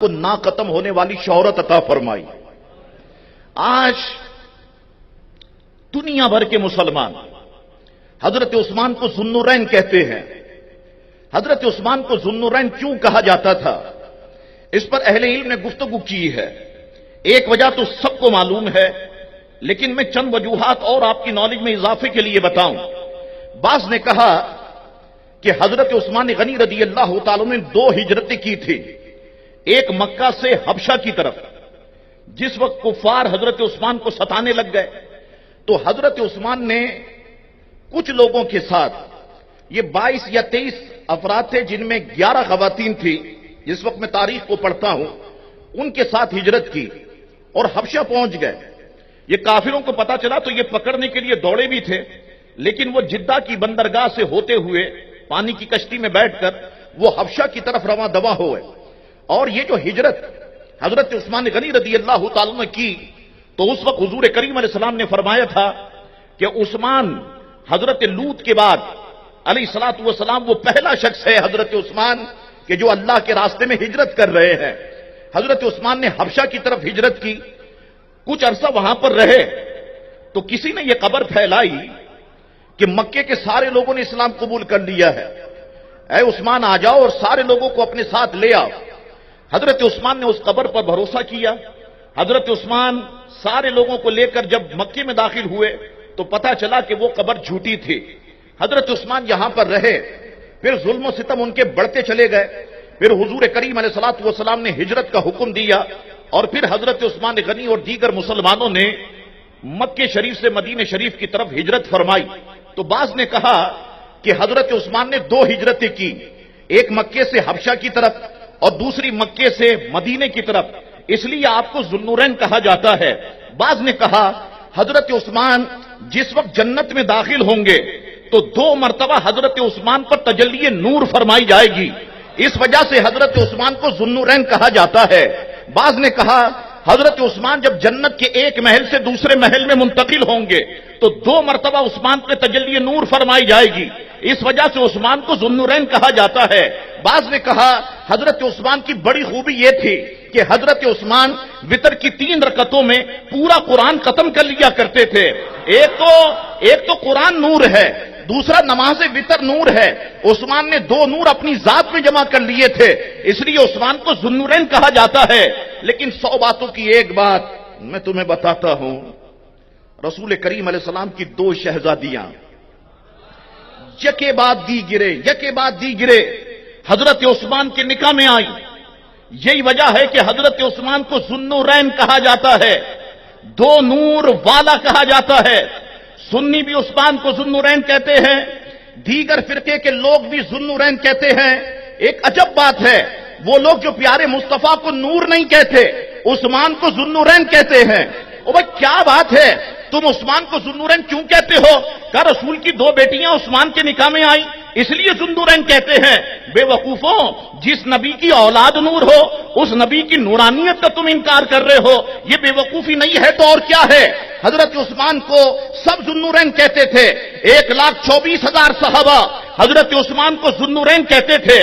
کو نہ ختم ہونے والی شہرت عطا فرمائی۔ آج دنیا بھر کے مسلمان حضرت عثمان کو ذو النورین کہتے ہیں۔ حضرت عثمان کو ذو النورین کیوں کہا جاتا تھا، اس پر اہل علم نے گفتگو کی ہے۔ ایک وجہ تو سب کو معلوم ہے، لیکن میں چند وجوہات اور آپ کی نالج میں اضافے کے لیے بتاؤں۔ بعض نے کہا کہ حضرت عثمان غنی رضی اللہ تعالیٰ نے 2 ہجرتیں کی تھی، ایک مکہ سے حبشہ کی طرف۔ جس وقت کفار حضرت عثمان کو ستانے لگ گئے تو حضرت عثمان نے کچھ لوگوں کے ساتھ، یہ 22 یا 23 افراد تھے جن میں 11 خواتین تھی، جس وقت میں تاریخ کو پڑھتا ہوں، ان کے ساتھ ہجرت کی اور حبشہ پہنچ گئے۔ یہ کافروں کو پتا چلا تو یہ پکڑنے کے لیے دوڑے بھی تھے، لیکن وہ جدہ کی بندرگاہ سے ہوتے ہوئے پانی کی کشتی میں بیٹھ کر وہ حبشہ کی طرف رواں دواں ہوئے۔ اور یہ جو ہجرت حضرت عثمان غنی رضی اللہ تعالیٰ نے کی تو اس وقت حضور کریم علیہ السلام نے فرمایا تھا کہ عثمان حضرت لوط کے بعد علیہ الصلوۃ والسلام وہ پہلا شخص ہے حضرت عثمان کہ جو اللہ کے راستے میں ہجرت کر رہے ہیں۔ حضرت عثمان نے حبشہ کی طرف ہجرت کی، کچھ عرصہ وہاں پر رہے تو کسی نے یہ خبر پھیلائی کہ مکے کے سارے لوگوں نے اسلام قبول کر لیا ہے، اے عثمان آ جاؤ اور سارے لوگوں کو اپنے ساتھ لے آؤ۔ حضرت عثمان نے اس خبر پر بھروسہ کیا۔ حضرت عثمان سارے لوگوں کو لے کر جب مکے میں داخل ہوئے تو پتا چلا کہ وہ خبر جھوٹی تھی۔ حضرت عثمان یہاں پر رہے، پھر ظلم و ستم ان کے بڑھتے چلے گئے، پھر حضور کریم علیہ الصلوۃ والسلام نے ہجرت کا حکم دیا اور پھر حضرت عثمان غنی اور دیگر مسلمانوں نے مکے شریف سے مدینہ شریف کی طرف ہجرت فرمائی۔ تو بعض نے کہا کہ حضرت عثمان نے 2 ہجرتیں کی، ایک مکے سے حبشہ کی طرف اور دوسری مکے سے مدینے کی طرف، اس لیے آپ کو ذو النورین کہا جاتا ہے۔ بعض نے کہا حضرت عثمان جس وقت جنت میں داخل ہوں گے تو 2 مرتبہ حضرت عثمان پر تجلی نور فرمائی جائے گی، اس وجہ سے حضرت عثمان کو ذو النورین کہا جاتا ہے۔ بعض نے کہا حضرت عثمان جب جنت کے ایک محل سے دوسرے محل میں منتقل ہوں گے تو 2 مرتبہ عثمان پہ تجلی نور فرمائی جائے گی، اس وجہ سے عثمان کو ذو النورین کہا جاتا ہے۔ بعض نے کہا حضرت عثمان کی بڑی خوبی یہ تھی کہ حضرت عثمان وتر کی 3 رکعتوں میں پورا قرآن ختم کر لیا کرتے تھے۔ ایک تو قرآن نور ہے، دوسرا نماز وتر نور ہے۔ عثمان نے 2 نور اپنی ذات میں جمع کر لیے تھے، اس لیے عثمان کو ذو النورین کہا جاتا ہے۔ لیکن 100 باتوں کی ایک بات میں تمہیں بتاتا ہوں، رسول کریم علیہ السلام کی 2 شہزادیاں یکے بعد دی گرے حضرت عثمان کے نکاح میں آئی۔ یہی وجہ ہے کہ حضرت عثمان کو ذو النورین کہا جاتا ہے، 2 نور والا کہا جاتا ہے۔ سنی بھی عثمان کو ذو النورین کہتے ہیں، دیگر فرقے کے لوگ بھی ذو النورین کہتے ہیں۔ ایک عجب بات ہے، وہ لوگ جو پیارے مصطفیٰ کو نور نہیں کہتے عثمان کو ذو النورین کہتے ہیں۔ او بھائی کیا بات ہے، تم عثمان کو ذو النورین کیوں کہتے ہو؟ کہا رسول کی 2 بیٹیاں عثمان کے نکاح میں آئیں اس لیے ذو النورین کہتے ہیں۔ بے وقوفوں، جس نبی کی اولاد نور ہو اس نبی کی نورانیت کا تم انکار کر رہے ہو، یہ بے وقوفی نہیں ہے تو اور کیا ہے؟ حضرت عثمان کو سب ذو النورین کہتے تھے، 1,24,000 صحابہ حضرت عثمان کو ذو النورین کہتے تھے۔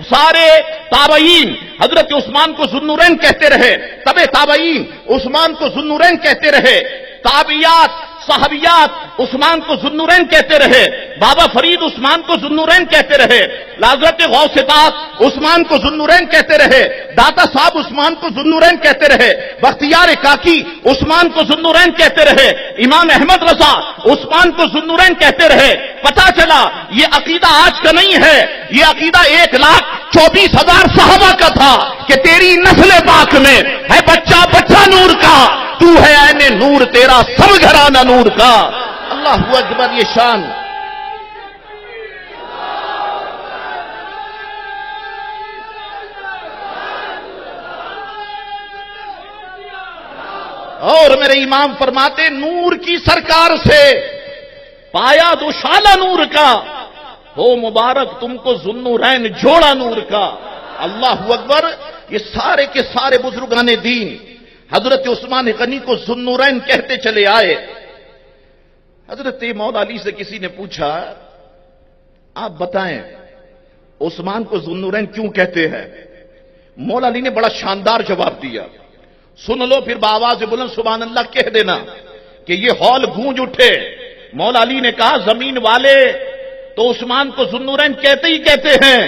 سارے تابعین حضرت عثمان کو ذو النورین کہتے رہے، تبع تابعین عثمان کو ذو النورین کہتے رہے، تابعیات صحابیات عثمان کو ذو النورین کہتے رہے، بابا فرید عثمان کو ذو النورین کہتے رہے، حضرت غوث پاک عثمان کو ذو النورین کہتے رہے، داتا صاحب عثمان کو ذو النورین کہتے رہے، بختیار کاکی عثمان کو ذو النورین کہتے رہے، امام احمد رضا عثمان کو ذو النورین کہتے رہے۔ پتا چلا یہ عقیدہ آج کا نہیں ہے، یہ عقیدہ 1,24,000 صحابہ کا تھا کہ تیری نسل پاک میں ہے بچہ نور کا، تو ہے عین نور تیرا سب گھرانہ نور کا۔ اللہ اکبر، یہ شان۔ اور میرے امام فرماتے نور کی سرکار سے پایا دوشالہ نور کا، ہو مبارک تم کو ذو النورین جوڑا نور کا۔ اللہ اکبر، یہ سارے کے سارے بزرگان دین حضرت عثمان غنی کو ذو النورین کہتے چلے آئے۔ حضرت مولا علی سے کسی نے پوچھا آپ بتائیں عثمان کو ذو النورین کیوں کہتے ہیں؟ مولا علی نے بڑا شاندار جواب دیا، سن لو پھر بآواز بلند سبحان اللہ کہہ دینا کہ یہ ہال گونج اٹھے۔ مولا علی نے کہا زمین والے تو عثمان کو ذو النورین کہتے ہی کہتے ہیں،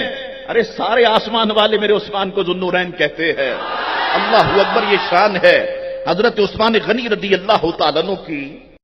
ارے سارے آسمان والے میرے عثمان کو ذو النورین کہتے ہیں۔ اللہ اکبر، یہ شان ہے حضرت عثمان غنی رضی اللہ تعالیٰ عنہ کی۔